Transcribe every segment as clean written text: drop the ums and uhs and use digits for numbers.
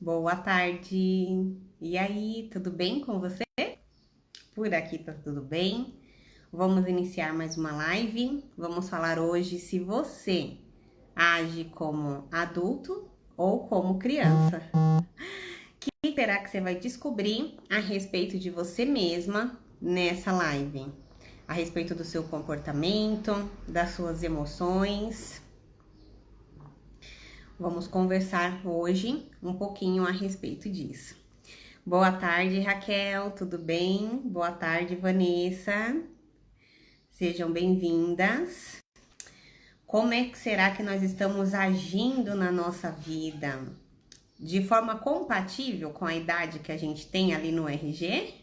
Boa tarde. E aí, tudo bem com você? Por aqui tá tudo bem. Vamos iniciar mais uma live. Vamos falar hoje se você age como adulto ou como criança. O que será que você vai descobrir a respeito de você mesma nessa live? A respeito do seu comportamento, das suas emoções. Vamos conversar hoje um pouquinho a respeito disso. Boa tarde, Raquel, tudo bem? Boa tarde, Vanessa. Sejam bem-vindas. Como é que será que nós estamos agindo na nossa vida? De forma compatível com a idade que a gente tem ali no RG?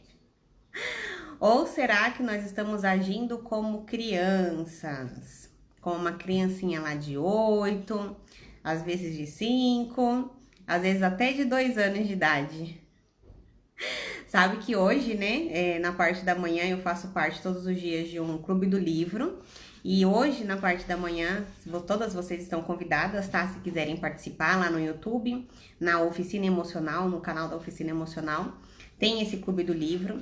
Ou será que nós estamos agindo como crianças? Como uma criancinha lá de 8, às vezes de 5, às vezes até de 2 anos de idade? Sabe que hoje, né, na parte da manhã eu faço parte todos os dias de um clube do livro. E hoje, na parte da manhã, todas vocês estão convidadas, tá? Se quiserem participar lá no YouTube, na Oficina Emocional, no canal da Oficina Emocional, tem esse clube do livro.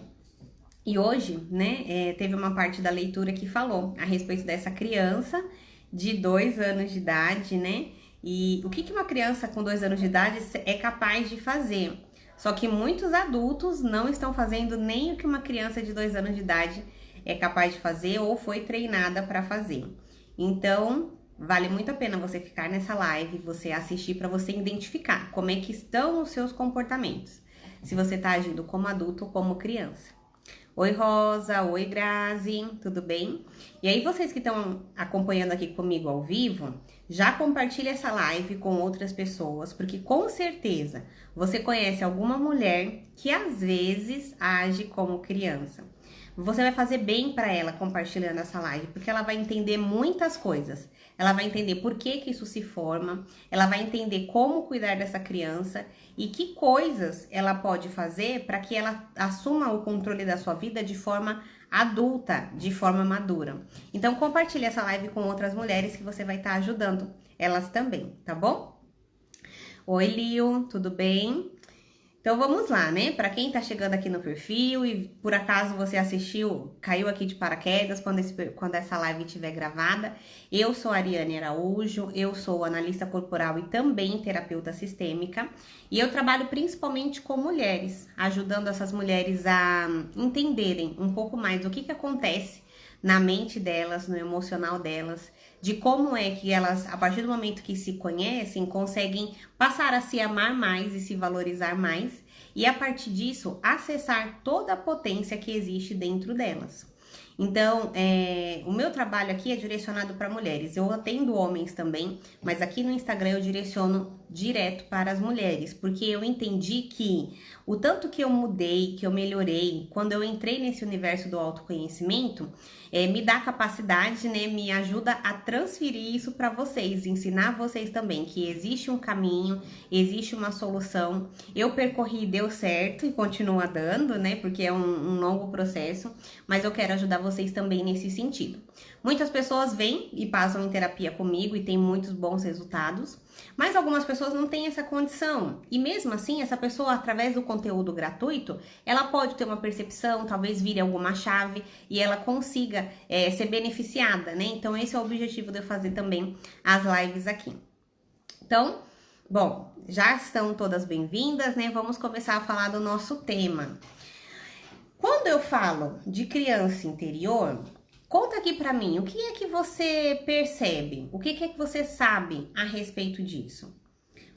E hoje, né, teve uma parte da leitura que falou a respeito dessa criança de 2 anos de idade, né? E o que uma criança com 2 anos de idade é capaz de fazer. Só que muitos adultos não estão fazendo nem o que uma criança de 2 anos de idade é capaz de fazer ou foi treinada para fazer. Então, vale muito a pena você ficar nessa live, você assistir para você identificar como é que estão os seus comportamentos. Se você está agindo como adulto ou como criança. Oi, Rosa. Oi, Grazi. Tudo bem? E aí, vocês que estão acompanhando aqui comigo ao vivo, já compartilha essa live com outras pessoas, porque com certeza você conhece alguma mulher que às vezes age como criança. Você vai fazer bem para ela compartilhando essa live, porque ela vai entender muitas coisas. Ela vai entender por que isso se forma, ela vai entender como cuidar dessa criança e que coisas ela pode fazer para que ela assuma o controle da sua vida de forma adulta, de forma madura. Então compartilhe essa live com outras mulheres que você vai estar ajudando elas também, tá bom? Oi, Lio, tudo bem? Então vamos lá, né? Para quem tá chegando aqui no perfil e por acaso você assistiu, caiu aqui de paraquedas quando essa live estiver gravada, eu sou a Ariane Araújo, eu sou analista corporal e também terapeuta sistêmica, e eu trabalho principalmente com mulheres, ajudando essas mulheres a entenderem um pouco mais o que acontece na mente delas, no emocional delas, de como é que elas, a partir do momento que se conhecem, conseguem passar a se amar mais e se valorizar mais, e a partir disso, acessar toda a potência que existe dentro delas. Então, o meu trabalho aqui é direcionado para mulheres. Eu atendo homens também, mas aqui no Instagram eu direciono direto para as mulheres, porque eu entendi que o tanto que eu mudei, que eu melhorei, quando eu entrei nesse universo do autoconhecimento, me dá capacidade, né, me ajuda a transferir isso para vocês, ensinar vocês também que existe um caminho, existe uma solução. Eu percorri, deu certo e continua dando, né, porque é um longo processo, mas eu quero ajudar vocês também nesse sentido. Muitas pessoas vêm e passam em terapia comigo e têm muitos bons resultados, mas algumas pessoas não têm essa condição. E mesmo assim, essa pessoa, através do conteúdo gratuito, ela pode ter uma percepção, talvez vire alguma chave e ela consiga ser beneficiada, né? Então, esse é o objetivo de eu fazer também as lives aqui. Então, bom, já estão todas bem-vindas, né? Vamos começar a falar do nosso tema. Quando eu falo de criança interior, conta aqui pra mim, o que é que você percebe? O que é que você sabe a respeito disso?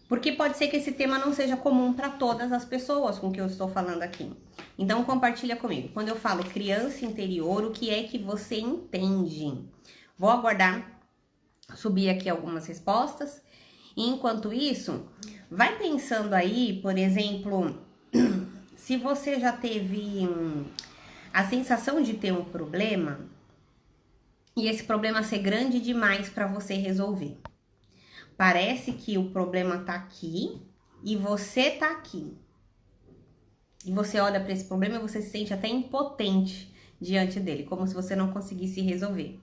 Porque pode ser que esse tema não seja comum para todas as pessoas com que eu estou falando aqui. Então compartilha comigo. Quando eu falo criança interior, o que é que você entende? Vou aguardar subir aqui algumas respostas. E enquanto isso, vai pensando aí, por exemplo, se você já teve a sensação de ter um problema e esse problema ser grande demais para você resolver. Parece que o problema tá aqui e você tá aqui. E você olha para esse problema e você se sente até impotente diante dele, como se você não conseguisse resolver.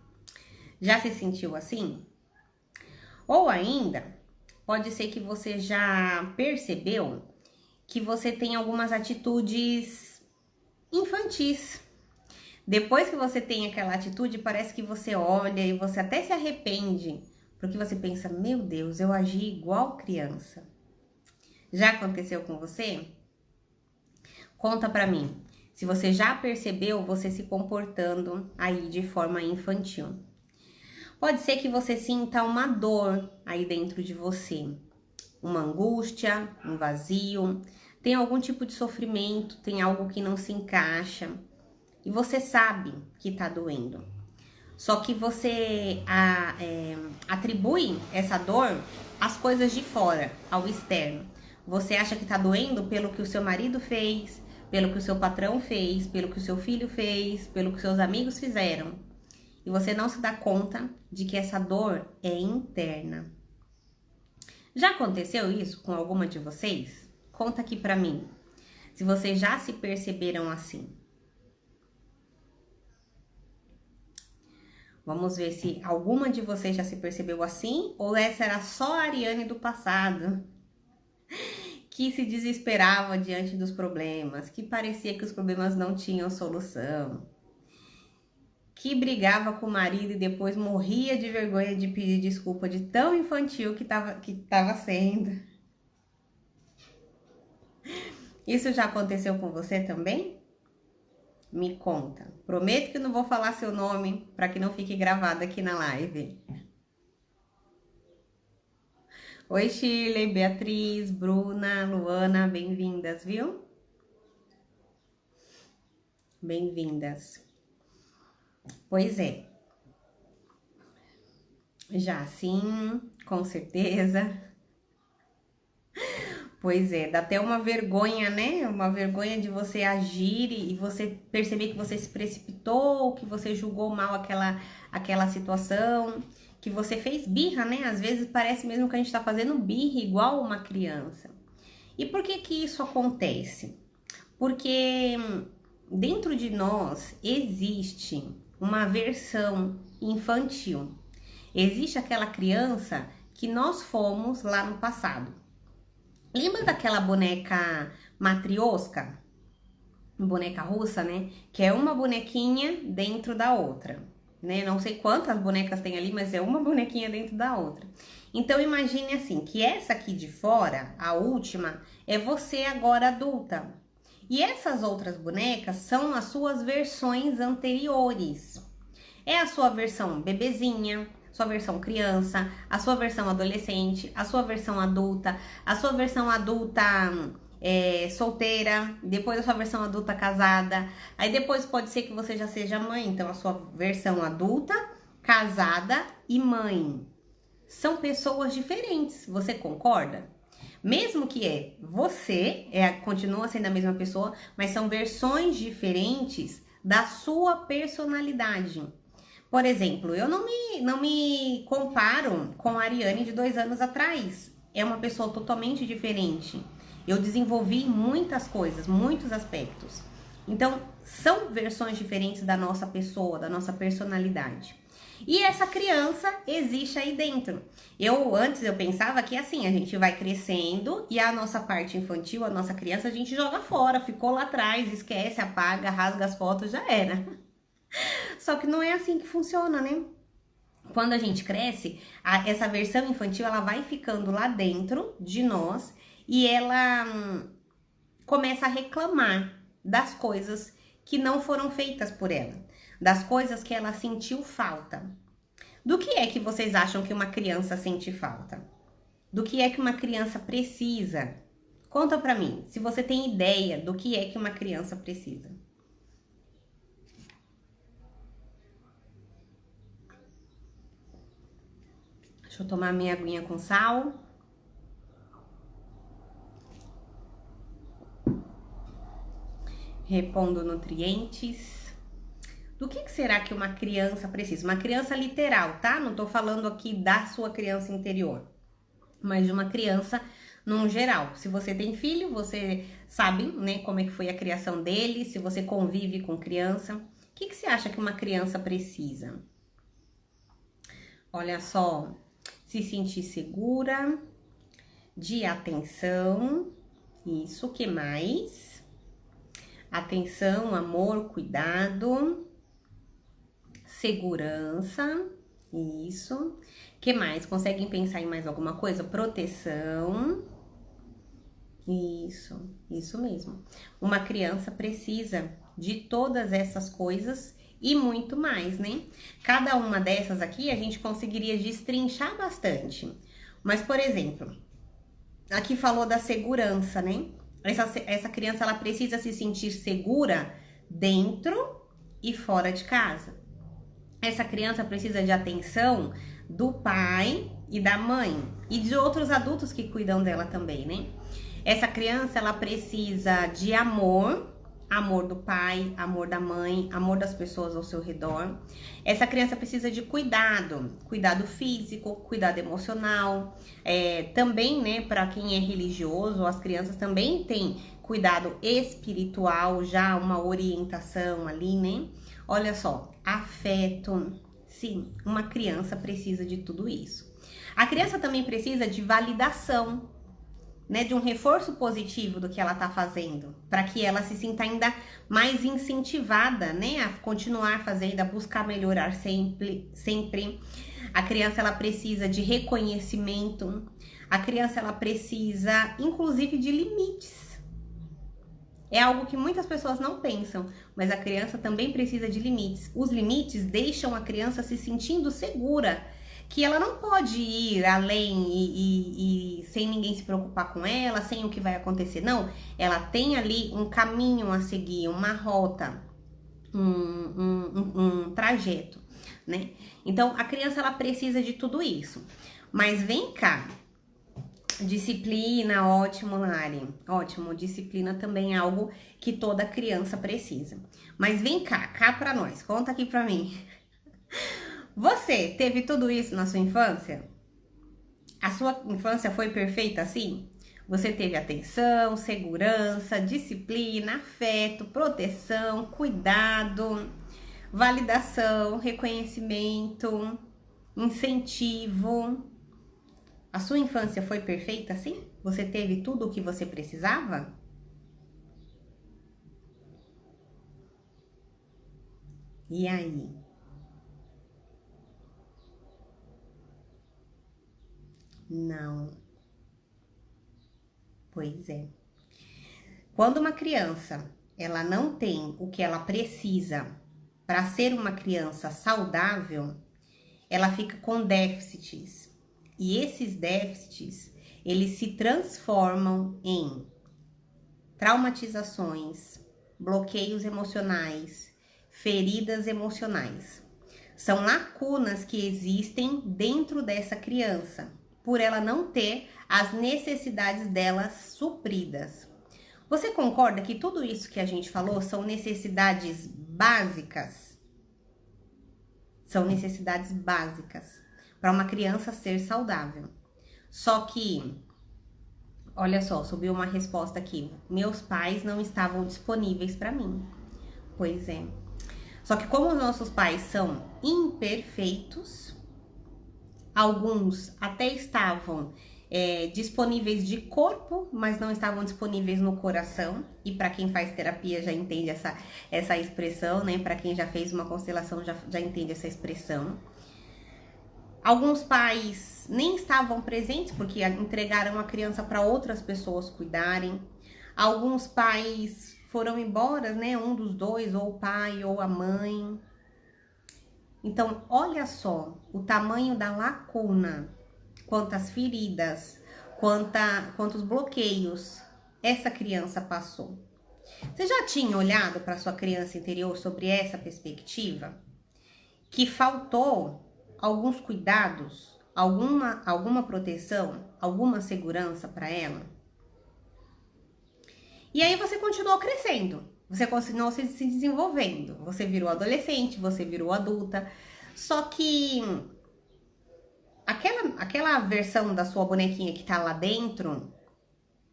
Já se sentiu assim? Ou ainda, pode ser que você já percebeu que você tem algumas atitudes infantis. Depois que você tem aquela atitude, parece que você olha e você até se arrepende, porque você pensa, meu Deus, eu agi igual criança. Já aconteceu com você? Conta pra mim, se você já percebeu você se comportando aí de forma infantil. Pode ser que você sinta uma dor aí dentro de você, uma angústia, um vazio, tem algum tipo de sofrimento, tem algo que não se encaixa e você sabe que tá doendo. Só que você atribui essa dor às coisas de fora, ao externo. Você acha que tá doendo pelo que o seu marido fez, pelo que o seu patrão fez, pelo que o seu filho fez, pelo que seus amigos fizeram. E você não se dá conta de que essa dor é interna. Já aconteceu isso com alguma de vocês? Conta aqui pra mim. Se vocês já se perceberam assim. Vamos ver se alguma de vocês já se percebeu assim ou essa era só a Ariane do passado, que se desesperava diante dos problemas, que parecia que os problemas não tinham solução, que brigava com o marido e depois morria de vergonha de pedir desculpa de tão infantil que tava sendo. Isso já aconteceu com você também? Me conta. Prometo que não vou falar seu nome para que não fique gravado aqui na live. Oi, Shirley, Beatriz, Bruna, Luana, bem-vindas, viu? Bem-vindas. Pois é. Já sim, com certeza. Pois é, dá até uma vergonha, né? Uma vergonha de você agir e você perceber que você se precipitou, que você julgou mal aquela situação, que você fez birra, né? Às vezes parece mesmo que a gente tá fazendo birra igual uma criança. E por que que isso acontece? Porque dentro de nós existe uma versão infantil. Existe aquela criança que nós fomos lá no passado. Lembra daquela boneca matrioska? Boneca russa, né? Que é uma bonequinha dentro da outra, né? Não sei quantas bonecas tem ali, mas é uma bonequinha dentro da outra. Então imagine assim, que essa aqui de fora, a última, é você agora adulta. E essas outras bonecas são as suas versões anteriores. É a sua versão bebezinha, sua versão criança, a sua versão adolescente, a sua versão adulta, a sua versão adulta solteira, depois a sua versão adulta casada. Aí depois pode ser que você já seja mãe, então a sua versão adulta, casada e mãe. São pessoas diferentes, você concorda? Mesmo que você continua sendo a mesma pessoa, mas são versões diferentes da sua personalidade. Por exemplo, eu não me comparo com a Ariane de 2 anos atrás. É uma pessoa totalmente diferente. Eu desenvolvi muitas coisas, muitos aspectos. Então, são versões diferentes da nossa pessoa, da nossa personalidade. E essa criança existe aí dentro. Antes eu pensava que assim, a gente vai crescendo e a nossa parte infantil, a nossa criança, a gente joga fora, ficou lá atrás, esquece, apaga, rasga as fotos, já era. Só que não é assim que funciona, né? Quando a gente cresce, essa versão infantil, ela vai ficando lá dentro de nós e ela começa a reclamar das coisas que não foram feitas por ela, das coisas que ela sentiu falta. Do que é que vocês acham que uma criança sente falta? Do que é que uma criança precisa? Conta pra mim, se você tem ideia do que é que uma criança precisa. Deixa eu tomar minha aguinha com sal. Repondo nutrientes. Do que será que uma criança precisa? Uma criança literal, tá? Não tô falando aqui da sua criança interior, mas de uma criança num geral. Se você tem filho, você sabe, né, como é que foi a criação dele, se você convive com criança. O que você acha que uma criança precisa? Olha só, se sentir segura, de atenção, Isso, que mais? Atenção, amor, cuidado, segurança, isso. Que mais? Conseguem pensar em mais alguma coisa? Proteção. Isso mesmo. Uma criança precisa de todas essas coisas e muito mais, né? Cada uma dessas aqui a gente conseguiria destrinchar bastante. Mas, por exemplo, aqui falou da segurança, né? Essa criança, ela precisa se sentir segura dentro e fora de casa. Essa criança precisa de atenção do pai e da mãe e de outros adultos que cuidam dela também, né? Essa criança, ela precisa de amor, amor do pai, amor da mãe, amor das pessoas ao seu redor. Essa criança precisa de cuidado, cuidado físico, cuidado emocional. Também, né, para quem é religioso, as crianças também têm cuidado espiritual, já uma orientação ali, né? Olha só, afeto. Sim, uma criança precisa de tudo isso. A criança também precisa de validação, né, de um reforço positivo do que ela tá fazendo, para que ela se sinta ainda mais incentivada, né, a continuar fazendo, a buscar melhorar sempre. A criança, ela precisa de reconhecimento. A criança, ela precisa, inclusive, de limites. É algo que muitas pessoas não pensam, mas a criança também precisa de limites. Os limites deixam a criança se sentindo segura, que ela não pode ir além e sem ninguém se preocupar com ela, sem o que vai acontecer. Não, ela tem ali um caminho a seguir, uma rota, um trajeto, né? Então, a criança, ela precisa de tudo isso. Mas vem cá, disciplina, ótimo, Lari. Ótimo, disciplina também é algo que toda criança precisa. Mas vem cá pra nós, conta aqui pra mim. Você teve tudo isso na sua infância? A sua infância foi perfeita assim? Você teve atenção, segurança, disciplina, afeto, proteção, cuidado, validação, reconhecimento, incentivo. A sua infância foi perfeita assim? Você teve tudo o que você precisava? E aí? Não. Pois é. Quando uma criança, ela não tem o que ela precisa para ser uma criança saudável, ela fica com déficits. E esses déficits, eles se transformam em traumatizações, bloqueios emocionais, feridas emocionais. São lacunas que existem dentro dessa criança, por ela não ter as necessidades dela supridas. Você concorda que tudo isso que a gente falou são necessidades básicas? São necessidades básicas para uma criança ser saudável. Só que, olha só, subiu uma resposta aqui. Meus pais não estavam disponíveis para mim. Pois é. Só que como os nossos pais são imperfeitos, alguns até estavam disponíveis de corpo, mas não estavam disponíveis no coração. E para quem faz terapia já entende essa expressão, né? Para quem já fez uma constelação já entende essa expressão. Alguns pais nem estavam presentes porque entregaram a criança para outras pessoas cuidarem. Alguns pais foram embora, né? Um dos dois, ou o pai ou a mãe. Então, olha só o tamanho da lacuna, quantas feridas, quantos bloqueios essa criança passou. Você já tinha olhado para sua criança interior sobre essa perspectiva? Que faltou alguns cuidados, alguma proteção, alguma segurança para ela? E aí você continuou crescendo, você continuou se desenvolvendo, você virou adolescente, você virou adulta, só que aquela versão da sua bonequinha que tá lá dentro,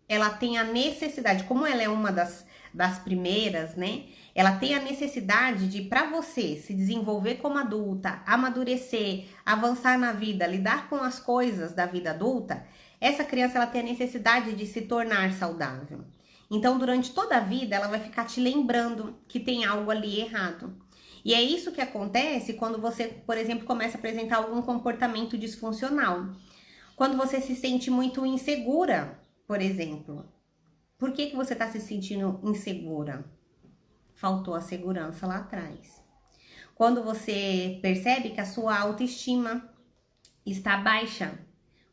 ela tem a necessidade, como ela é uma das primeiras, né? Ela tem a necessidade de, para você se desenvolver como adulta, amadurecer, avançar na vida, lidar com as coisas da vida adulta, essa criança ela tem a necessidade de se tornar saudável. Então, durante toda a vida, ela vai ficar te lembrando que tem algo ali errado. E é isso que acontece quando você, por exemplo, começa a apresentar algum comportamento disfuncional. Quando você se sente muito insegura, por exemplo. Por que você está se sentindo insegura? Faltou a segurança lá atrás. Quando você percebe que a sua autoestima está baixa,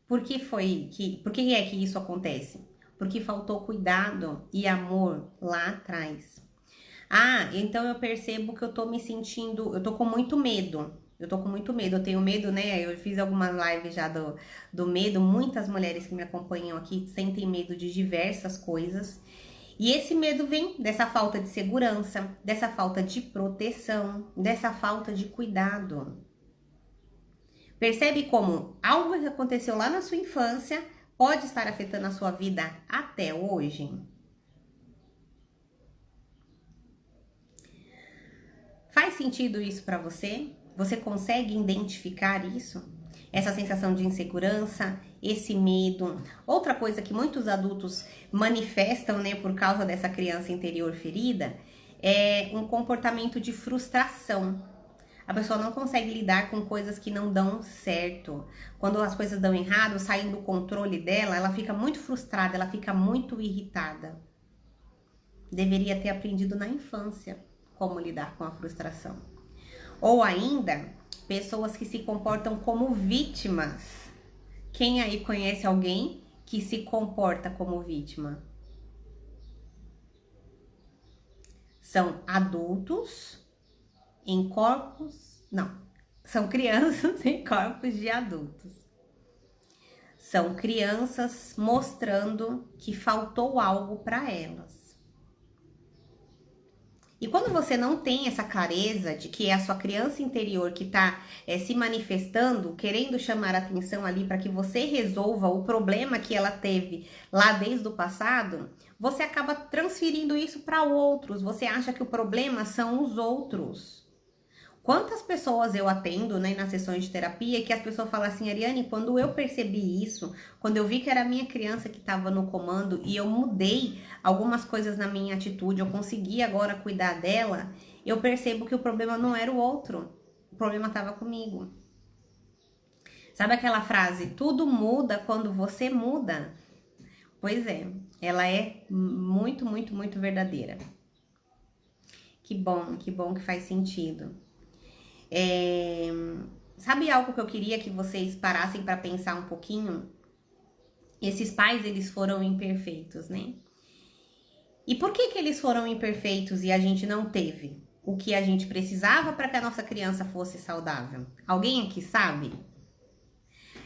por que é que isso acontece? Porque faltou cuidado e amor lá atrás. Ah, então eu percebo que eu tô me sentindo, eu tô com muito medo. Eu tenho medo, né? Eu fiz algumas lives já do medo. Muitas mulheres que me acompanham aqui sentem medo de diversas coisas. E esse medo vem dessa falta de segurança, dessa falta de proteção, dessa falta de cuidado. Percebe como algo que aconteceu lá na sua infância pode estar afetando a sua vida até hoje? Faz sentido isso para você? Você consegue identificar isso? Essa sensação de insegurança, esse medo. Outra coisa que muitos adultos manifestam, né, por causa dessa criança interior ferida, é um comportamento de frustração. A pessoa não consegue lidar com coisas que não dão certo. Quando as coisas dão errado, saem do controle dela, ela fica muito frustrada, ela fica muito irritada. Deveria ter aprendido na infância como lidar com a frustração. Ou ainda, pessoas que se comportam como vítimas. Quem aí conhece alguém que se comporta como vítima? São adultos em corpos... Não, são crianças em corpos de adultos. São crianças mostrando que faltou algo para elas. E quando você não tem essa clareza de que é a sua criança interior que está se manifestando, querendo chamar a atenção ali para que você resolva o problema que ela teve lá desde o passado, você acaba transferindo isso para outros. Você acha que o problema são os outros. Quantas pessoas eu atendo, né, nas sessões de terapia, que as pessoas falam assim, Ariane, quando eu percebi isso, quando eu vi que era a minha criança que estava no comando e eu mudei algumas coisas na minha atitude, eu consegui agora cuidar dela, eu percebo que o problema não era o outro, o problema estava comigo. Sabe aquela frase, tudo muda quando você muda? Pois é, ela é muito, muito, muito verdadeira. Que bom que faz sentido. Sabe algo que eu queria que vocês parassem para pensar um pouquinho? Esses pais, eles foram imperfeitos, né? E por que eles foram imperfeitos e a gente não teve o que a gente precisava para que a nossa criança fosse saudável? Alguém aqui sabe?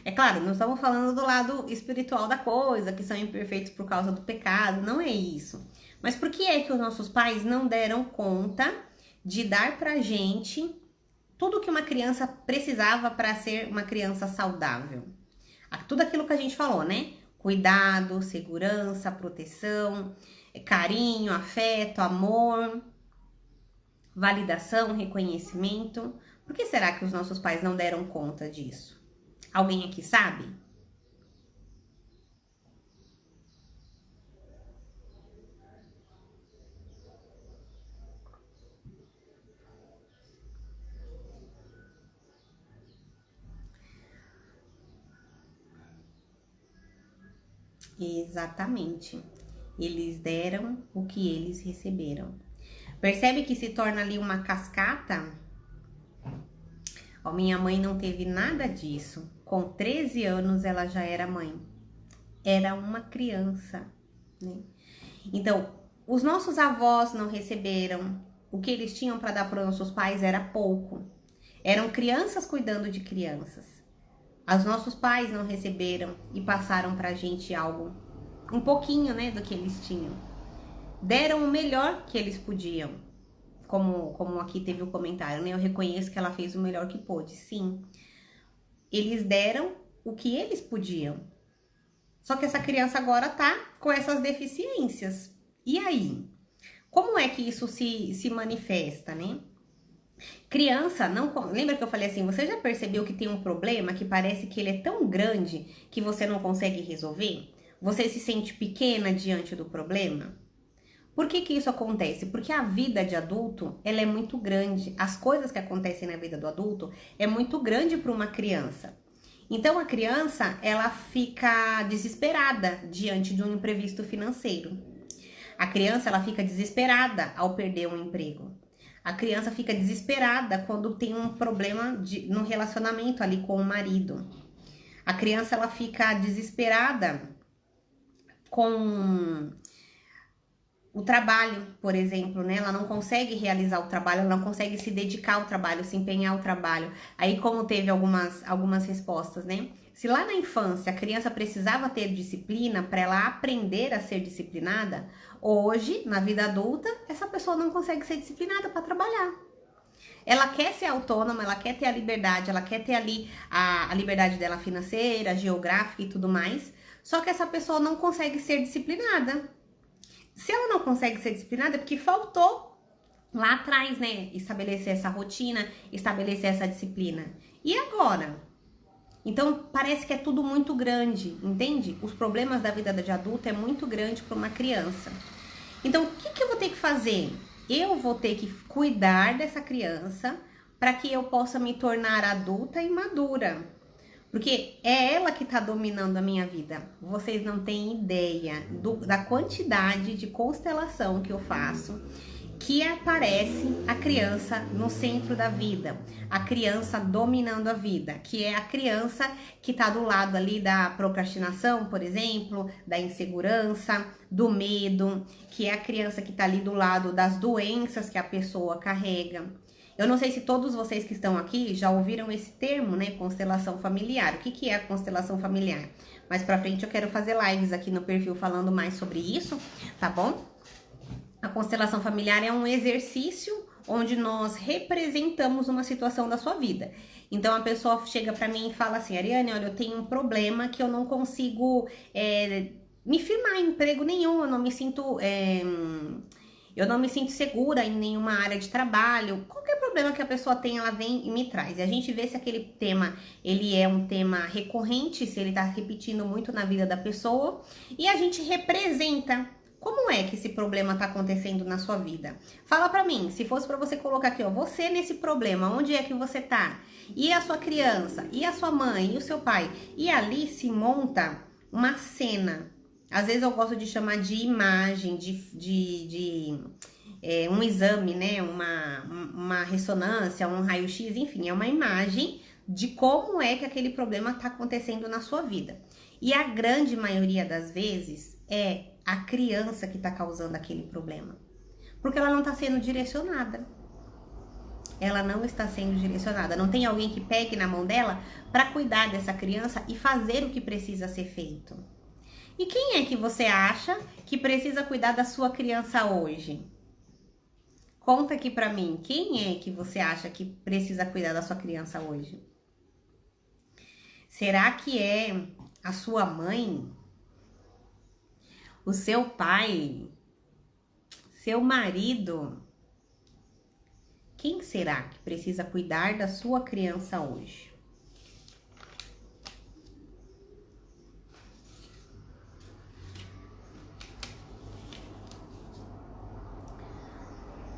É claro, não estamos falando do lado espiritual da coisa, que são imperfeitos por causa do pecado, não é isso. Mas por que é que os nossos pais não deram conta de dar pra gente tudo que uma criança precisava para ser uma criança saudável? Tudo aquilo que a gente falou, né? Cuidado, segurança, proteção, carinho, afeto, amor, validação, reconhecimento. Por que será que os nossos pais não deram conta disso? Alguém aqui sabe? Exatamente. Eles deram o que eles receberam. Percebe que se torna ali uma cascata? Ó, minha mãe não teve nada disso. Com 13 anos ela já era mãe. Era uma criança, né? Então, os nossos avós não receberam. O que eles tinham para dar para os nossos pais era pouco. Eram crianças cuidando de crianças. Os nossos pais não receberam e passaram pra gente algo, um pouquinho, né, do que eles tinham. Deram o melhor que eles podiam. Como aqui teve o comentário, né? Eu reconheço que ela fez o melhor que pôde. Sim. Eles deram o que eles podiam. Só que essa criança agora tá com essas deficiências. E aí? Como é que isso se manifesta, né? Criança, não. Lembra que eu falei assim? Você já percebeu que tem um problema que parece que ele é tão grande que você não consegue resolver? Você se sente pequena diante do problema? Por que que isso acontece? Porque a vida de adulto, ela é muito grande. As coisas que acontecem na vida do adulto é muito grande para uma criança. Então a criança, ela fica desesperada diante de um imprevisto financeiro. A criança, ela fica desesperada ao perder um emprego. A criança fica desesperada quando tem um problema no relacionamento ali com o marido. A criança, ela fica desesperada com o trabalho, por exemplo, né? Ela não consegue realizar o trabalho, ela não consegue se dedicar ao trabalho, se empenhar ao trabalho. Aí, como teve algumas respostas, né? Se lá na infância a criança precisava ter disciplina para ela aprender a ser disciplinada, hoje, na vida adulta, essa pessoa não consegue ser disciplinada para trabalhar. Ela quer ser autônoma, ela quer ter a liberdade, ela quer ter ali a liberdade dela financeira, geográfica e tudo mais. Só que essa pessoa não consegue ser disciplinada. Se ela não consegue ser disciplinada, é porque faltou lá atrás, né? Estabelecer essa rotina, estabelecer essa disciplina. E agora? Então, parece que é tudo muito grande, entende? Os problemas da vida de adulto é muito grande para uma criança. Então, o que eu vou ter que fazer? Eu vou ter que cuidar dessa criança para que eu possa me tornar adulta e madura. Porque é ela que tá dominando a minha vida. Vocês não têm ideia da quantidade de constelação que eu faço, que aparece a criança no centro da vida, a criança dominando a vida, que é a criança que tá do lado ali da procrastinação, por exemplo, da insegurança, do medo, que é a criança que tá ali do lado das doenças que a pessoa carrega. Eu não sei se todos vocês que estão aqui já ouviram esse termo, né? Constelação familiar. O que é a constelação familiar? Mais pra frente eu quero fazer lives aqui no perfil falando mais sobre isso, tá bom? A constelação familiar é um exercício onde nós representamos uma situação da sua vida. Então a pessoa chega pra mim e fala assim: Ariane, olha, eu tenho um problema que eu não consigo me firmar em emprego nenhum, eu não me sinto. Eu não me sinto segura em nenhuma área de trabalho. Qualquer problema que a pessoa tem, ela vem e me traz. E a gente vê se aquele tema, ele é um tema recorrente, se ele tá repetindo muito na vida da pessoa. E a gente representa. Como é que esse problema tá acontecendo na sua vida? Fala pra mim, se fosse pra você colocar aqui, ó, você nesse problema, onde é que você tá? E a sua criança? E a sua mãe? E o seu pai? E ali se monta uma cena. Às vezes eu gosto de chamar de imagem, um exame, né? Uma ressonância, um raio-x, enfim, é uma imagem de como é que aquele problema está acontecendo na sua vida. E a grande maioria das vezes é a criança que está causando aquele problema. Porque ela não está sendo direcionada. Ela não está sendo direcionada. Não tem alguém que pegue na mão dela para cuidar dessa criança e fazer o que precisa ser feito. E quem é que você acha que precisa cuidar da sua criança hoje? Conta aqui pra mim, quem é que você acha que precisa cuidar da sua criança hoje? Será que é a sua mãe? O seu pai? Seu marido? Quem será que precisa cuidar da sua criança hoje?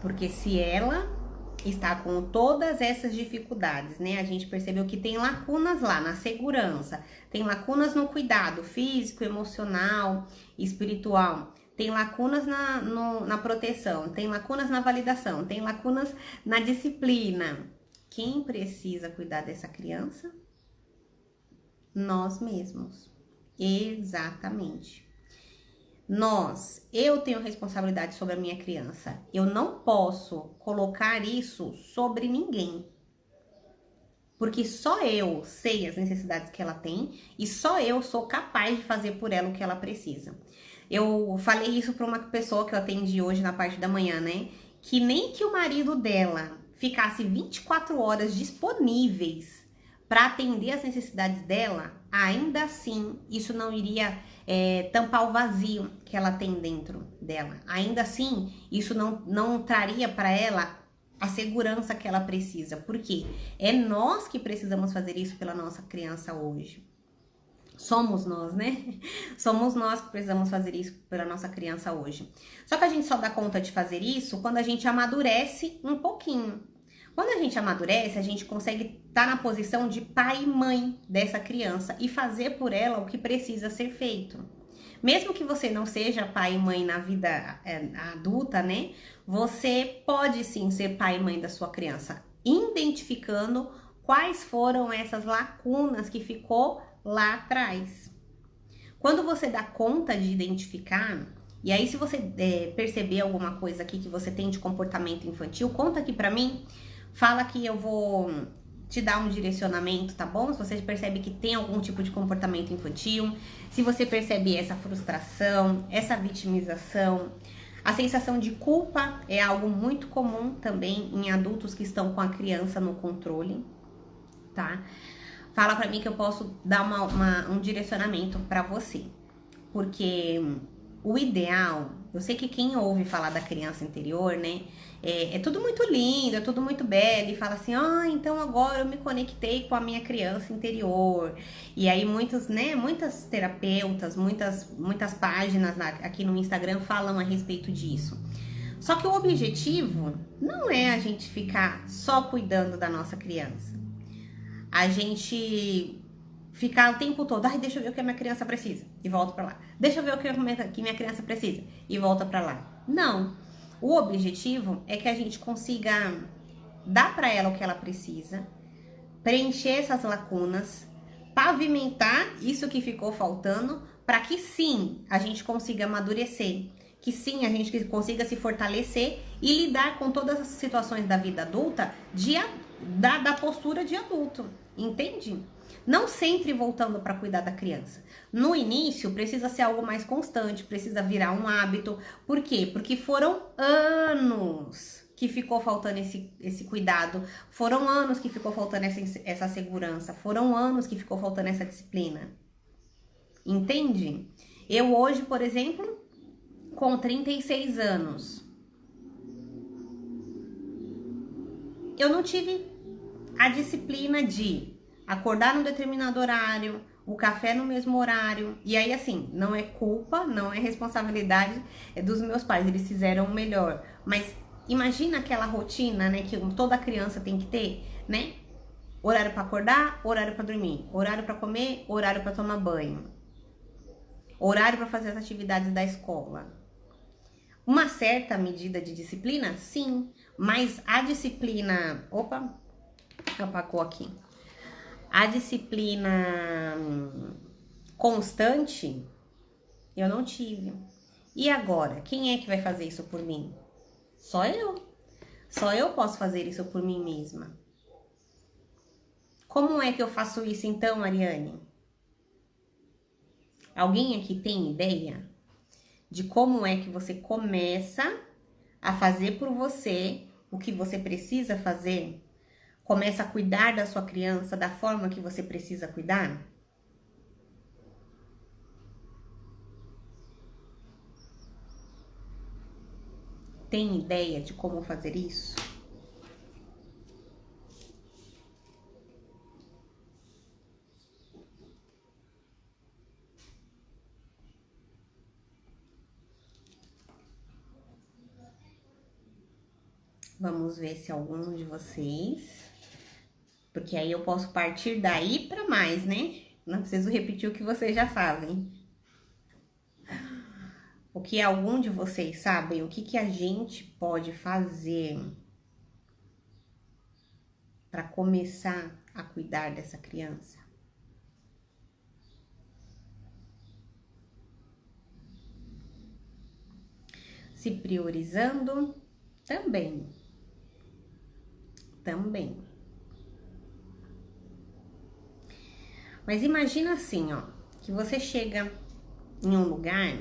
Porque se ela está com todas essas dificuldades, né? A gente percebeu que tem lacunas lá na segurança, tem lacunas no cuidado físico, emocional, espiritual, tem lacunas na proteção, tem lacunas na validação, tem lacunas na disciplina. Quem precisa cuidar dessa criança? Nós mesmos. Exatamente. Eu tenho responsabilidade sobre a minha criança. Eu não posso colocar isso sobre ninguém. Porque só eu sei as necessidades que ela tem e só eu sou capaz de fazer por ela o que ela precisa. Eu falei isso para uma pessoa que eu atendi hoje na parte da manhã, né? Que nem que o marido dela ficasse 24 horas disponíveis para atender as necessidades dela, ainda assim isso não iria tampar o vazio que ela tem dentro dela. Ainda assim, isso não traria para ela a segurança que ela precisa. Porque é nós que precisamos fazer isso pela nossa criança hoje. Somos nós, né? Somos nós que precisamos fazer isso pela nossa criança hoje. Só que a gente só dá conta de fazer isso quando a gente amadurece um pouquinho. Quando a gente amadurece, a gente consegue estar na posição de pai e mãe dessa criança e fazer por ela o que precisa ser feito. Mesmo que você não seja pai e mãe na vida adulta, né? Você pode sim ser pai e mãe da sua criança, identificando quais foram essas lacunas que ficou lá atrás. Quando você dá conta de identificar, e aí se você perceber alguma coisa aqui que você tem de comportamento infantil, conta aqui pra mim, fala que eu vou te dar um direcionamento, tá bom? Se você percebe que tem algum tipo de comportamento infantil, se você percebe essa frustração, essa vitimização, a sensação de culpa é algo muito comum também em adultos que estão com a criança no controle, tá? Fala pra mim que eu posso dar um direcionamento pra você. Porque o ideal, eu sei que quem ouve falar da criança interior, né? É tudo muito lindo, é tudo muito belo. E fala assim, então agora eu me conectei com a minha criança interior. E aí muitas terapeutas, muitas páginas aqui no Instagram falam a respeito disso. Só que o objetivo não é a gente ficar só cuidando da nossa criança. A gente ficar o tempo todo, deixa eu ver o que a minha criança precisa, e volta pra lá. Deixa eu ver o que minha criança precisa, e volta pra lá. Não. O objetivo é que a gente consiga dar pra ela o que ela precisa, preencher essas lacunas, pavimentar isso que ficou faltando, para que sim, a gente consiga amadurecer, que sim, a gente consiga se fortalecer e lidar com todas as situações da vida adulta da postura de adulto, entende? Não sempre voltando para cuidar da criança. No início, precisa ser algo mais constante, precisa virar um hábito. Por quê? Porque foram anos que ficou faltando esse cuidado, foram anos que ficou faltando essa segurança, foram anos que ficou faltando essa disciplina. Entende? Eu hoje, por exemplo, com 36 anos, eu não tive a disciplina de acordar num determinado horário, o café no mesmo horário. E aí, assim, não é culpa, não é responsabilidade dos meus pais, eles fizeram o melhor. Mas imagina aquela rotina, né, que toda criança tem que ter, né? Horário para acordar, horário para dormir, horário para comer, horário para tomar banho, horário para fazer as atividades da escola. Uma certa medida de disciplina, sim, mas a disciplina... Opa, apagou aqui. A disciplina constante, eu não tive. E agora, quem é que vai fazer isso por mim? Só eu. Só eu posso fazer isso por mim mesma. Como é que eu faço isso então, Ariane? Alguém aqui tem ideia de como é que você começa a fazer por você o que você precisa fazer? Começa a cuidar da sua criança da forma que você precisa cuidar? Tem ideia de como fazer isso? Vamos ver se algum de vocês... Porque aí eu posso partir daí para mais, né? Não preciso repetir o que vocês já sabem. O que algum de vocês sabem? O que a gente pode fazer para começar a cuidar dessa criança? Se priorizando também. Também. Mas imagina assim, ó, que você chega em um lugar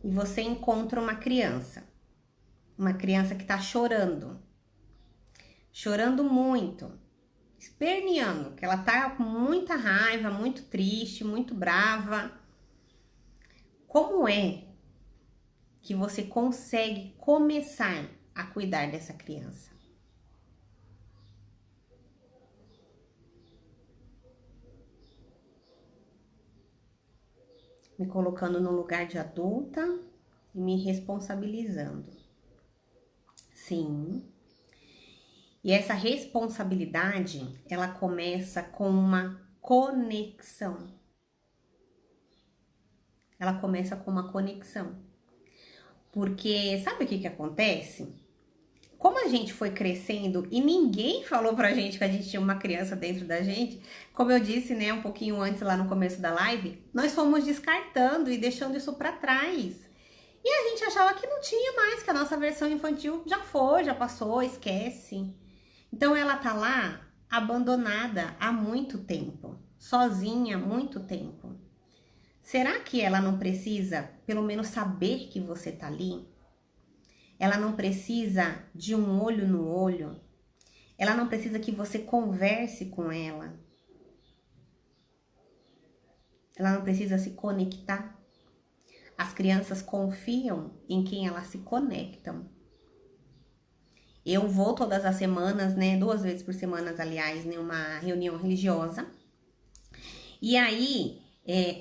e você encontra uma criança que tá chorando muito, esperneando, que ela tá com muita raiva, muito triste, muito brava. Como é que você consegue começar a cuidar dessa criança? me colocando no lugar de adulta e me responsabilizando. Sim. E essa responsabilidade, ela começa com uma conexão. Ela começa com uma conexão. Porque sabe o que que acontece? Como a gente foi crescendo e ninguém falou pra gente que a gente tinha uma criança dentro da gente, como eu disse, né, um pouquinho antes lá no começo da live, nós fomos descartando e deixando isso pra trás. E a gente achava que não tinha mais, que a nossa versão infantil já foi, já passou, esquece. Então ela tá lá abandonada há muito tempo, sozinha há muito tempo. Será que ela não precisa, pelo menos, saber que você tá ali? Ela não precisa de um olho no olho? Ela não precisa que você converse com ela? Ela não precisa se conectar? As crianças confiam em quem elas se conectam. Eu vou todas as semanas, né, 2 vezes por semana, aliás, em uma reunião religiosa. E aí,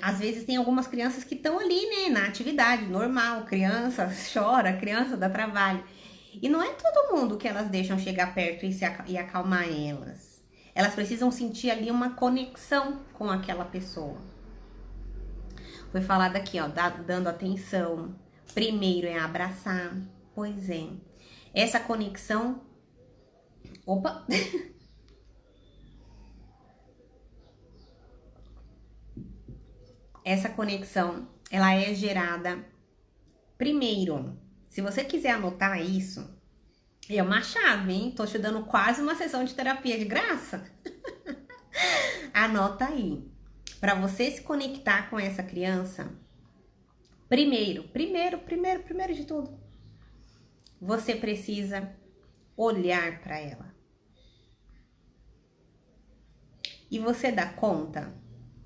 às vezes tem algumas crianças que estão ali, né, na atividade normal. Criança chora, criança dá trabalho. E não é todo mundo que elas deixam chegar perto e acalmar elas. Elas precisam sentir ali uma conexão com aquela pessoa. Foi falado aqui, ó, dando atenção. Primeiro é abraçar. Pois é. Essa conexão... Opa! Essa conexão, ela é gerada primeiro. Se você quiser anotar isso, é uma chave, hein? Tô te dando quase uma sessão de terapia de graça. Anota aí. Para você se conectar com essa criança, primeiro de tudo, você precisa olhar para ela. E você dá conta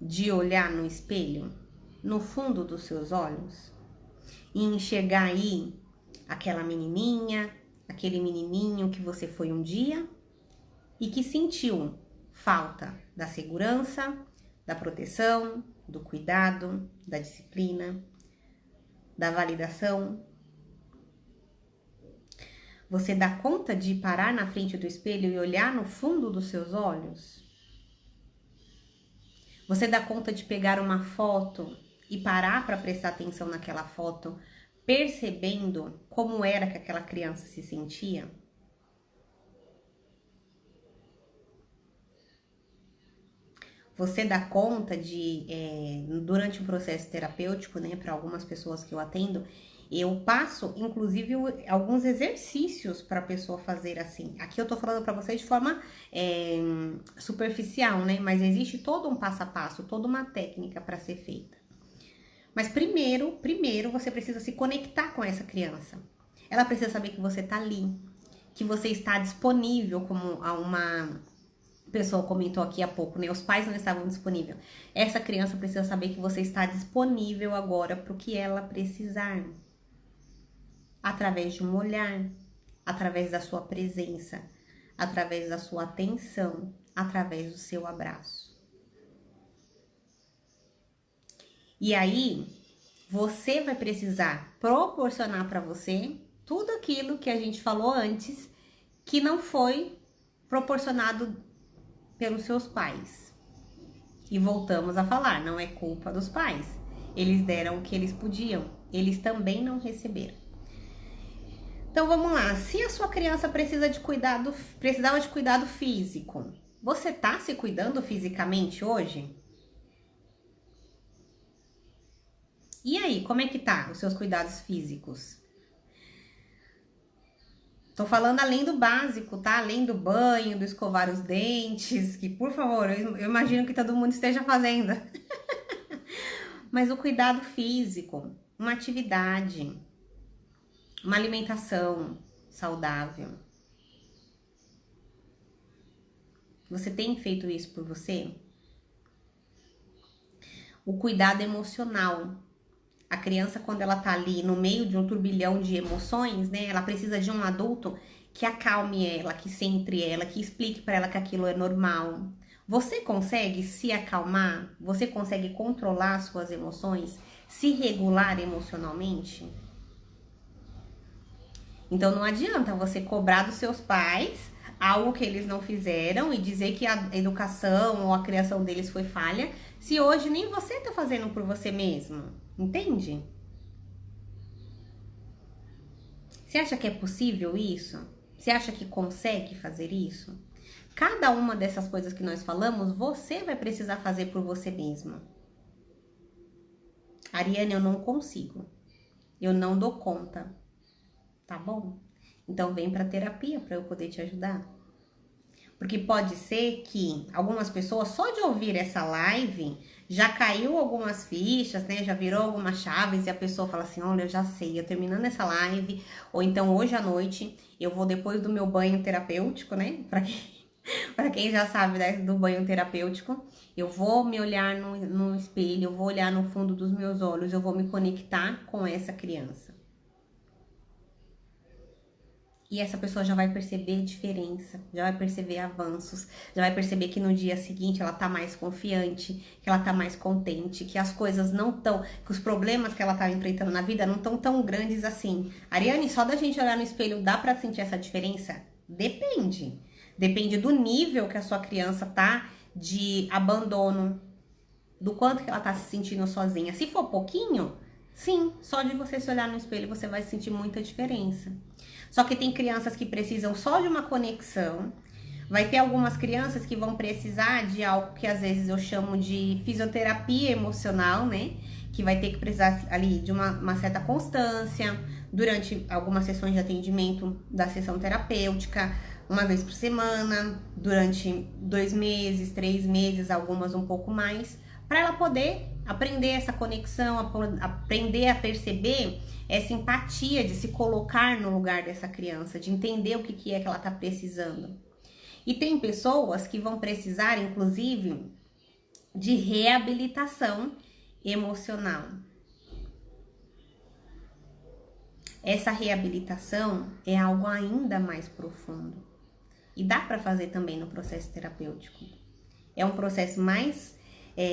de olhar no espelho, no fundo dos seus olhos, e enxergar aí aquela menininha, aquele menininho que você foi um dia e que sentiu falta da segurança, da proteção, do cuidado, da disciplina, da validação. Você dá conta de parar na frente do espelho e olhar no fundo dos seus olhos? Você dá conta de pegar uma foto e parar para prestar atenção naquela foto, percebendo como era que aquela criança se sentia? Você dá conta de, durante o processo terapêutico, né, para algumas pessoas que eu atendo, eu passo, inclusive, alguns exercícios para a pessoa fazer assim. Aqui eu tô falando para vocês de forma superficial, né? Mas existe todo um passo a passo, toda uma técnica para ser feita. Mas primeiro você precisa se conectar com essa criança. Ela precisa saber que você tá ali, que você está disponível, como uma pessoa comentou aqui há pouco, né? Os pais não estavam disponíveis. Essa criança precisa saber que você está disponível agora para o que ela precisar. Através de um olhar, através da sua presença, através da sua atenção, através do seu abraço. E aí, você vai precisar proporcionar para você tudo aquilo que a gente falou antes, que não foi proporcionado pelos seus pais. E voltamos a falar, não é culpa dos pais. Eles deram o que eles podiam, eles também não receberam. Então vamos lá, se a sua criança precisava de cuidado físico, você tá se cuidando fisicamente hoje? E aí, como é que tá os seus cuidados físicos? Tô falando além do básico, tá? Além do banho, do escovar os dentes, que por favor, eu imagino que todo mundo esteja fazendo. Mas o cuidado físico, uma atividade, uma alimentação saudável. Você tem feito isso por você? O cuidado emocional. A criança, quando ela tá ali no meio de um turbilhão de emoções, né? Ela precisa de um adulto que acalme ela, que centre ela, que explique para ela que aquilo é normal. Você consegue se acalmar? Você consegue controlar suas emoções se regular emocionalmente? Então não adianta você cobrar dos seus pais algo que eles não fizeram e dizer que a educação ou a criação deles foi falha, se hoje nem você tá fazendo por você mesmo, entende? Você acha que é possível isso? Você acha que consegue fazer isso? Cada uma dessas coisas que nós falamos, você vai precisar fazer por você mesma. Ariane, eu não consigo. Eu não dou conta. Tá bom? Então vem pra terapia pra eu poder te ajudar. Porque pode ser que algumas pessoas, só de ouvir essa live, já caiu algumas fichas, né? Já virou algumas chaves e a pessoa fala assim, olha, eu já sei, eu terminando essa live, ou então hoje à noite, eu vou depois do meu banho terapêutico, né? Pra quem já sabe, né, do banho terapêutico, eu vou me olhar no espelho, eu vou olhar no fundo dos meus olhos, eu vou me conectar com essa criança. E essa pessoa já vai perceber diferença, já vai perceber avanços, já vai perceber que no dia seguinte ela tá mais confiante, que ela tá mais contente, que as coisas não tão, que os problemas que ela tá enfrentando na vida não estão tão grandes assim. Ariane, só da gente olhar no espelho dá pra sentir essa diferença? Depende. Depende do nível que a sua criança tá de abandono, do quanto que ela tá se sentindo sozinha. Se for pouquinho, sim, só de você se olhar no espelho você vai sentir muita diferença. Só que tem crianças que precisam só de uma conexão. Vai ter algumas crianças que vão precisar de algo que às vezes eu chamo de fisioterapia emocional, né? Que vai ter que precisar ali de uma certa constância durante algumas sessões de atendimento da sessão terapêutica, uma vez por semana, durante 2 meses, 3 meses, algumas um pouco mais, para ela poder aprender essa conexão, aprender a perceber essa empatia de se colocar no lugar dessa criança, de entender o que é que ela tá precisando. E tem pessoas que vão precisar, inclusive, de reabilitação emocional. Essa reabilitação é algo ainda mais profundo. E dá para fazer também no processo terapêutico. É um processo mais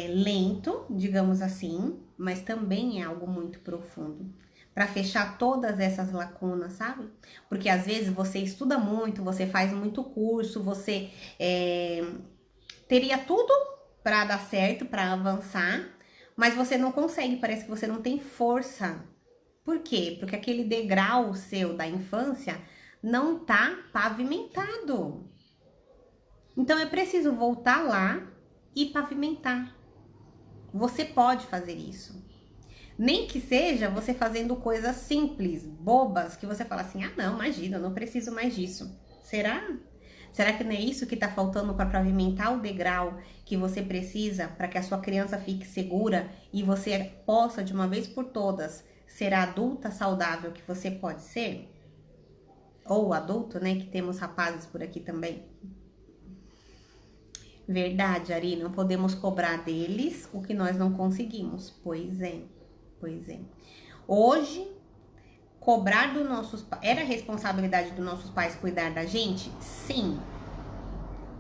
lento, digamos assim, mas também é algo muito profundo. Para fechar todas essas lacunas, sabe? Porque às vezes você estuda muito, você faz muito curso, você teria tudo para dar certo, para avançar, mas você não consegue, parece que você não tem força. Por quê? Porque aquele degrau seu da infância não tá pavimentado. Então é preciso voltar lá e pavimentar. Você pode fazer isso. Nem que seja você fazendo coisas simples, bobas, que você fala assim, ah não, imagina, eu não preciso mais disso. Será? Será que não é isso que tá faltando para pavimentar o degrau que você precisa para que a sua criança fique segura e você possa, de uma vez por todas, ser a adulta saudável que você pode ser? Ou adulto, né, que temos rapazes por aqui também. Verdade, Ari, não podemos cobrar deles o que nós não conseguimos. Pois é, pois é. Hoje, cobrar dos nossos pais... Era responsabilidade dos nossos pais cuidar da gente? Sim.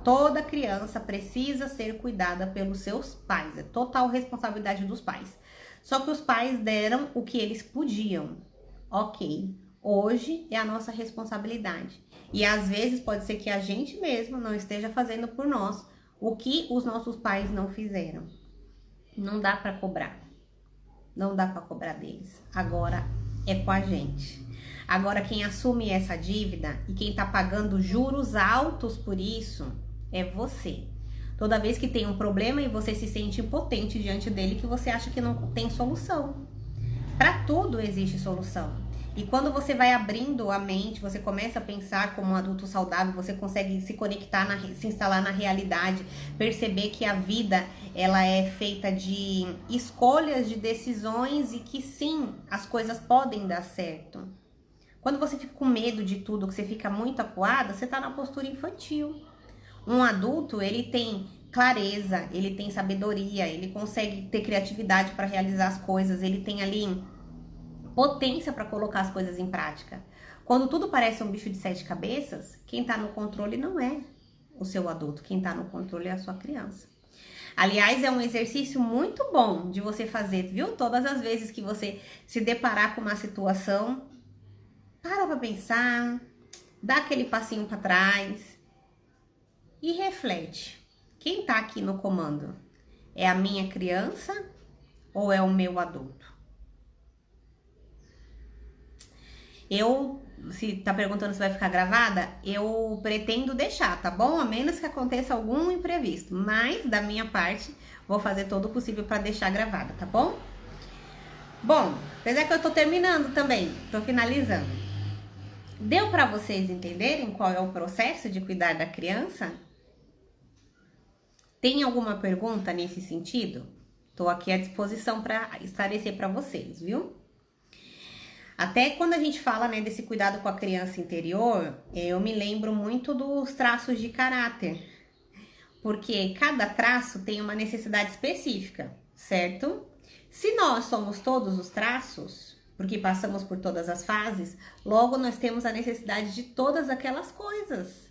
Toda criança precisa ser cuidada pelos seus pais. É total responsabilidade dos pais. Só que os pais deram o que eles podiam. Ok. Hoje é a nossa responsabilidade. E às vezes pode ser que a gente mesmo não esteja fazendo por nós o que os nossos pais não fizeram. Não dá para cobrar. Não dá para cobrar deles. Agora é com a gente. Agora quem assume essa dívida e quem tá pagando juros altos por isso é você. Toda vez que tem um problema e você se sente impotente diante dele, que você acha que não tem solução. Para tudo existe solução. E quando você vai abrindo a mente, você começa a pensar como um adulto saudável, você consegue se conectar, se instalar na realidade, perceber que a vida ela é feita de escolhas, de decisões e que sim, as coisas podem dar certo. Quando você fica com medo de tudo, que você fica muito acuada, você tá na postura infantil. Um adulto, ele tem clareza, ele tem sabedoria, ele consegue ter criatividade para realizar as coisas, ele tem ali potência para colocar as coisas em prática. Quando tudo parece um bicho de 7 cabeças, quem tá no controle não é o seu adulto, quem tá no controle é a sua criança. Aliás, é um exercício muito bom de você fazer, viu? Todas as vezes que você se deparar com uma situação, para pra pensar, dá aquele passinho para trás e reflete. Quem tá aqui no comando? É a minha criança ou é o meu adulto? Se tá perguntando se vai ficar gravada, eu pretendo deixar, tá bom? A menos que aconteça algum imprevisto. Mas, da minha parte, vou fazer todo o possível para deixar gravada, tá bom? Bom, apesar que eu tô terminando também, tô finalizando. Deu para vocês entenderem qual é o processo de cuidar da criança? Tem alguma pergunta nesse sentido? Tô aqui à disposição para esclarecer para vocês, viu? Até quando a gente fala, né, desse cuidado com a criança interior, eu me lembro muito dos traços de caráter, porque cada traço tem uma necessidade específica, certo? Se nós somos todos os traços, porque passamos por todas as fases, logo nós temos a necessidade de todas aquelas coisas,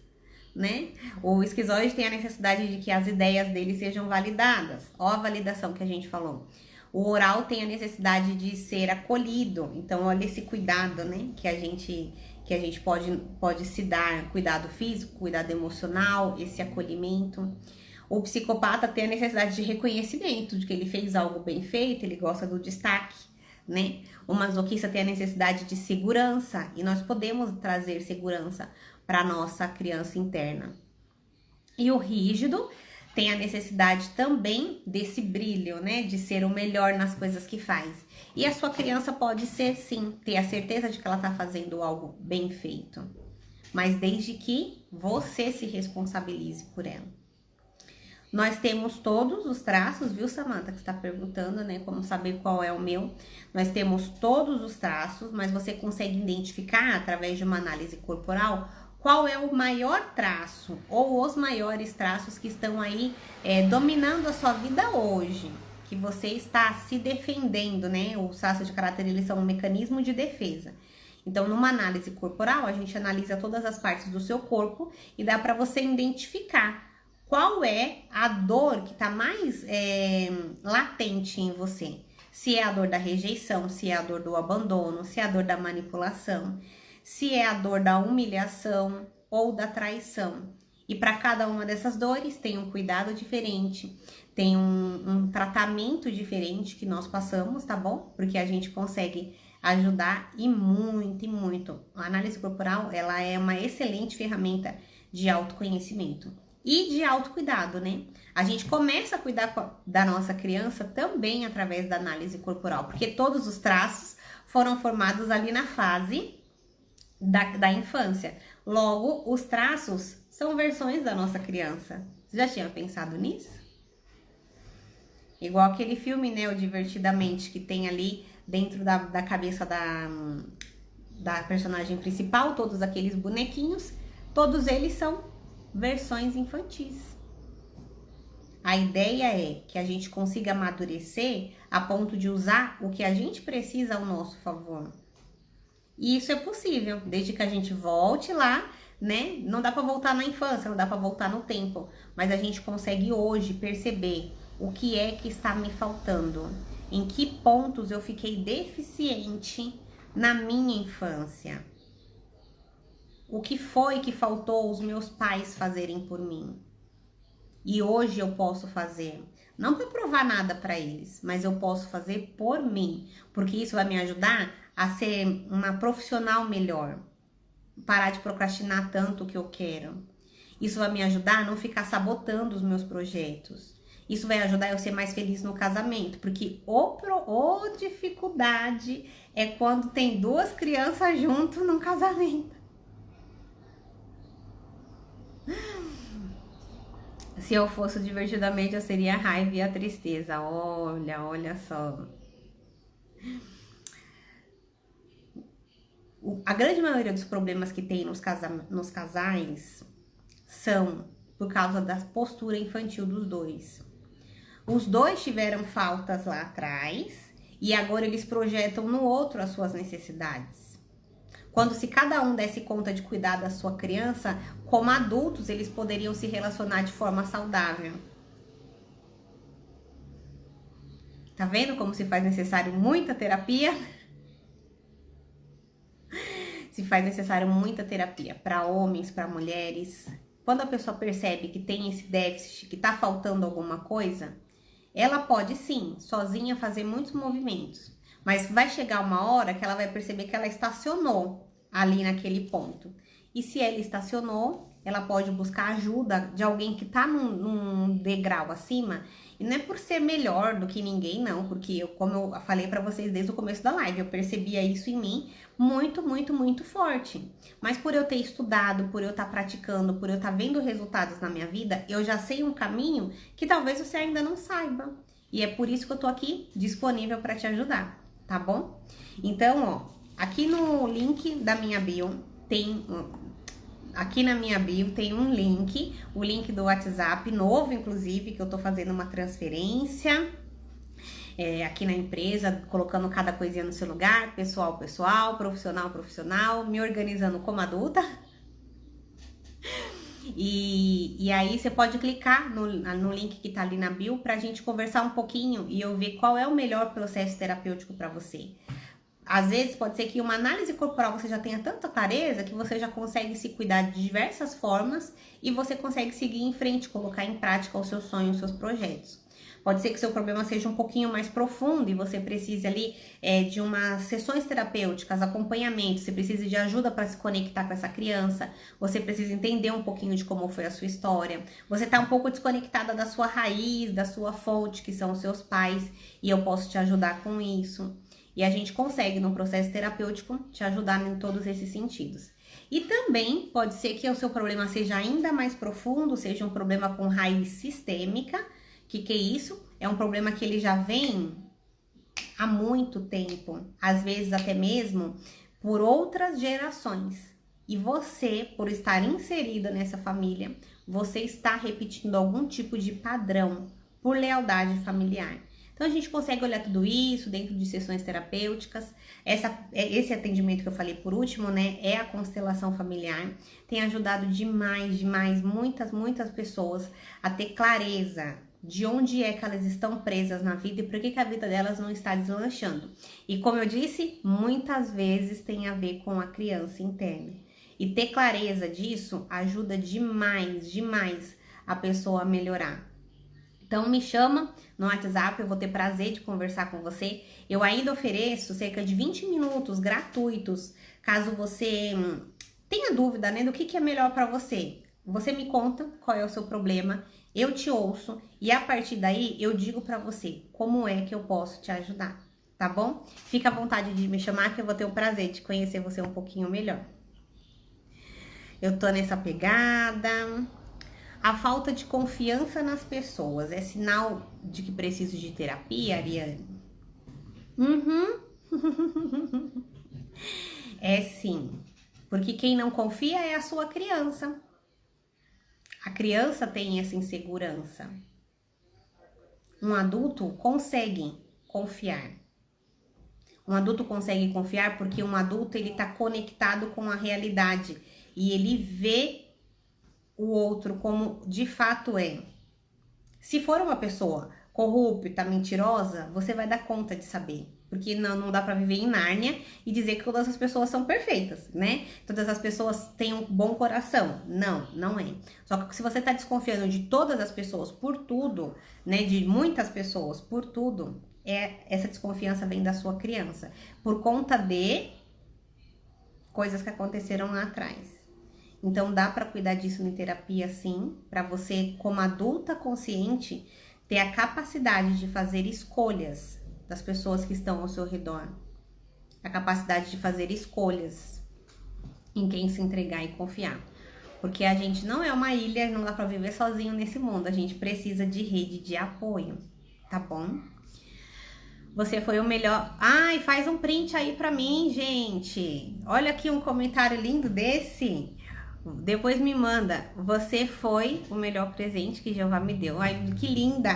né? O esquizoide tem a necessidade de que as ideias dele sejam validadas. Ó a validação que a gente falou. O oral tem a necessidade de ser acolhido. Então, olha esse cuidado, né? Que a gente pode se dar, cuidado físico, cuidado emocional, esse acolhimento. O psicopata tem a necessidade de reconhecimento, de que ele fez algo bem feito, ele gosta do destaque, né? O masoquista tem a necessidade de segurança, e nós podemos trazer segurança para nossa criança interna. E o rígido tem a necessidade também desse brilho, né? De ser o melhor nas coisas que faz. E a sua criança pode ser, sim, ter a certeza de que ela tá fazendo algo bem feito. Mas desde que você se responsabilize por ela. Nós temos todos os traços, viu, Samantha, que está perguntando, né? Como saber qual é o meu. Nós temos todos os traços, mas você consegue identificar, através de uma análise corporal, qual é o maior traço ou os maiores traços que estão aí dominando a sua vida hoje, que você está se defendendo, né? Os traços de caráter, eles são um mecanismo de defesa. Então, numa análise corporal, a gente analisa todas as partes do seu corpo e dá para você identificar qual é a dor que está mais latente em você. Se é a dor da rejeição, se é a dor do abandono, se é a dor da manipulação, se é a dor da humilhação ou da traição. E para cada uma dessas dores tem um cuidado diferente, tem um tratamento diferente que nós passamos, tá bom? Porque a gente consegue ajudar e muito, e muito. A análise corporal, ela é uma excelente ferramenta de autoconhecimento e de autocuidado, né? A gente começa a cuidar da nossa criança também através da análise corporal, porque todos os traços foram formados ali na fase da infância. Logo, os traços são versões da nossa criança. Você já tinha pensado nisso? Igual aquele filme, né, o Divertidamente, que tem ali dentro da cabeça da personagem principal, todos aqueles bonequinhos, todos eles são versões infantis. A ideia é que a gente consiga amadurecer a ponto de usar o que a gente precisa ao nosso favor. E isso é possível, desde que a gente volte lá, né? Não dá para voltar na infância, não dá para voltar no tempo, mas a gente consegue hoje perceber o que é que está me faltando, em que pontos eu fiquei deficiente na minha infância. O que foi que faltou os meus pais fazerem por mim? E hoje eu posso fazer. Não para provar nada para eles, mas eu posso fazer por mim, porque isso vai me ajudar a ser uma profissional melhor, parar de procrastinar tanto o que eu quero. Isso vai me ajudar a não ficar sabotando os meus projetos. Isso vai ajudar eu a ser mais feliz no casamento, porque a dificuldade é quando tem duas crianças junto num casamento. Se eu fosse Divertidamente, eu seria a raiva e a tristeza. Olha só. A grande maioria dos problemas que tem nos casais são por causa da postura infantil dos dois. Os dois tiveram faltas lá atrás e agora eles projetam no outro as suas necessidades. Quando se cada um desse conta de cuidar da sua criança, como adultos, eles poderiam se relacionar de forma saudável. Tá vendo como se faz necessário muita terapia? Se faz necessário muita terapia para homens, para mulheres. Quando a pessoa percebe que tem esse déficit, que tá faltando alguma coisa, ela pode sim, sozinha, fazer muitos movimentos. Mas vai chegar uma hora que ela vai perceber que ela estacionou ali naquele ponto. E se ela estacionou, ela pode buscar ajuda de alguém que tá num degrau acima. E não é por ser melhor do que ninguém, não. Porque, como eu falei pra vocês desde o começo da live, eu percebia isso em mim muito, muito, muito forte. Mas por eu ter estudado, por eu estar praticando, por eu estar vendo resultados na minha vida, eu já sei um caminho que talvez você ainda não saiba. E é por isso que eu tô aqui disponível para te ajudar, tá bom? Então, ó, aqui no link da minha bio tem... Aqui na minha bio tem um link, o link do WhatsApp, novo inclusive, que eu tô fazendo uma transferência aqui na empresa, colocando cada coisinha no seu lugar, pessoal, pessoal, profissional, profissional, me organizando como adulta. E aí você pode clicar no link que tá ali na bio pra gente conversar um pouquinho e eu ver qual é o melhor processo terapêutico pra você. Às vezes pode ser que uma análise corporal você já tenha tanta clareza que você já consegue se cuidar de diversas formas e você consegue seguir em frente, colocar em prática os seus sonhos, os seus projetos. Pode ser que seu problema seja um pouquinho mais profundo e você precise ali de umas sessões terapêuticas, acompanhamento, você precisa de ajuda para se conectar com essa criança, você precisa entender um pouquinho de como foi a sua história, você está um pouco desconectada da sua raiz, da sua fonte, que são os seus pais, e eu posso te ajudar com isso. E a gente consegue, no processo terapêutico, te ajudar em todos esses sentidos. E também pode ser que o seu problema seja ainda mais profundo, seja um problema com raiz sistêmica. Que é isso? É um problema que ele já vem há muito tempo, às vezes até mesmo por outras gerações. E você, por estar inserida nessa família, você está repetindo algum tipo de padrão por lealdade familiar. Então, a gente consegue olhar tudo isso dentro de sessões terapêuticas. Esse atendimento que eu falei por último, né, é a constelação familiar. Tem ajudado demais, muitas pessoas a ter clareza de onde é que elas estão presas na vida e por que a vida delas não está deslanchando. E como eu disse, muitas vezes tem a ver com a criança interna. E ter clareza disso ajuda demais a pessoa a melhorar. Então me chama no WhatsApp, eu vou ter prazer de conversar com você. Eu ainda ofereço cerca de 20 minutos gratuitos, caso você tenha dúvida, né, do que é melhor para você. Você me conta qual é o seu problema, eu te ouço e a partir daí eu digo para você como é que eu posso te ajudar, tá bom? Fica à vontade de me chamar que eu vou ter o prazer de conhecer você um pouquinho melhor. Eu tô nessa pegada. A falta de confiança nas pessoas é sinal de que preciso de terapia, Ariane? É sim, porque quem não confia é a sua criança. A criança tem essa insegurança. Um adulto consegue confiar. Um adulto consegue confiar porque um adulto ele tá conectado com a realidade e ele vê o outro como de fato é. Se for uma pessoa corrupta, mentirosa, você vai dar conta de saber. Porque não dá pra viver em Nárnia e dizer que todas as pessoas são perfeitas, né? Todas as pessoas têm um bom coração. Não é. Só que se você tá desconfiando de todas as pessoas por tudo, né? De muitas pessoas por tudo, essa desconfiança vem da sua criança. Por conta de coisas que aconteceram lá atrás. Então, dá para cuidar disso em terapia, sim, para você, como adulta consciente, ter a capacidade de fazer escolhas das pessoas que estão ao seu redor. A capacidade de fazer escolhas em quem se entregar e confiar. Porque a gente não é uma ilha, não dá para viver sozinho nesse mundo. A gente precisa de rede de apoio, tá bom? Você foi o melhor. Ai, faz um print aí pra mim, gente. Olha aqui um comentário lindo desse. Depois me manda, você foi o melhor presente que Jeová me deu. Ai, que linda!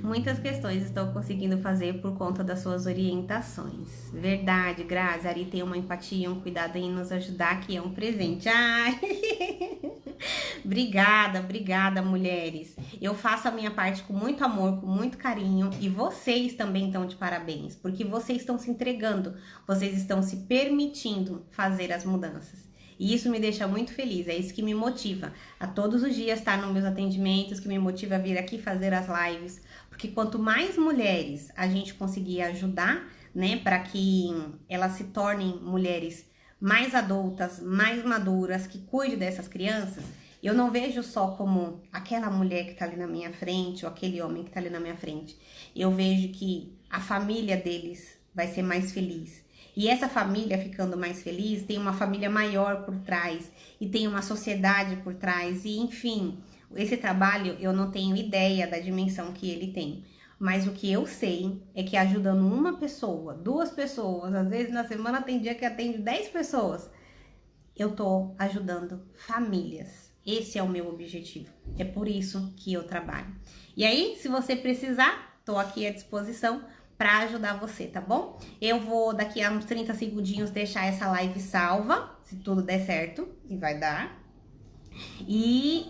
Muitas questões estou conseguindo fazer por conta das suas orientações. Verdade, Grazi, Ari tem uma empatia, um cuidado em nos ajudar, que é um presente. Ai! Obrigada, mulheres. Eu faço a minha parte com muito amor, com muito carinho, e vocês também estão de parabéns, porque vocês estão se entregando, vocês estão se permitindo fazer as mudanças. E isso me deixa muito feliz, é isso que me motiva a todos os dias estar nos meus atendimentos, que me motiva a vir aqui fazer as lives, porque quanto mais mulheres a gente conseguir ajudar, né, para que elas se tornem mulheres mais adultas, mais maduras, que cuidem dessas crianças, eu não vejo só como aquela mulher que tá ali na minha frente ou aquele homem que tá ali na minha frente. Eu vejo que a família deles vai ser mais feliz. E essa família ficando mais feliz, tem uma família maior por trás e tem uma sociedade por trás. E enfim, esse trabalho eu não tenho ideia da dimensão que ele tem. Mas o que eu sei é que ajudando uma pessoa, 2 pessoas, às vezes na semana tem dia que atende 10 pessoas, eu tô ajudando famílias. Esse é o meu objetivo. É por isso que eu trabalho. E aí, se você precisar, tô aqui à disposição para ajudar você, tá bom? Eu vou daqui a uns 30 segundinhos deixar essa live salva, se tudo der certo, e vai dar. E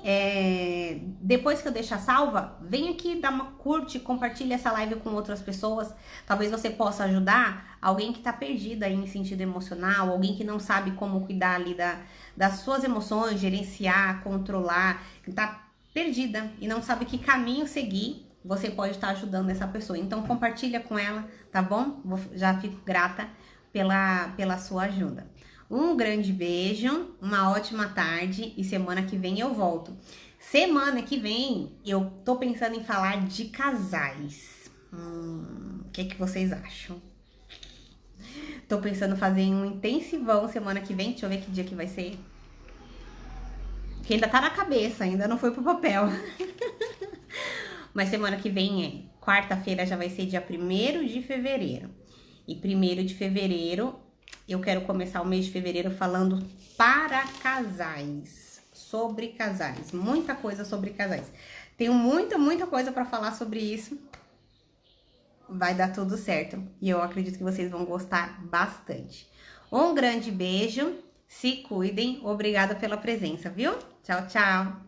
depois que eu deixar salva, vem aqui, dá uma curte, compartilha essa live com outras pessoas. Talvez você possa ajudar alguém que tá perdida aí em sentido emocional, alguém que não sabe como cuidar ali das suas emoções, gerenciar, controlar, que tá perdida e não sabe que caminho seguir. Você pode estar ajudando essa pessoa. Então compartilha com ela, tá bom? Já fico grata pela sua ajuda. Um grande beijo, uma ótima tarde e semana que vem eu volto. Semana que vem eu tô pensando em falar de casais. O que vocês acham? Tô pensando em fazer um intensivão semana que vem. Deixa eu ver que dia que vai ser. Que ainda tá na cabeça, ainda não foi pro papel. Mas semana que vem quarta-feira já vai ser dia 1º de fevereiro. E 1º de fevereiro eu quero começar o mês de fevereiro falando para casais, sobre casais, muita coisa sobre casais. Tenho muita coisa para falar sobre isso. Vai dar tudo certo e eu acredito que vocês vão gostar bastante. Um grande beijo, se cuidem, obrigada pela presença, viu? Tchau, tchau!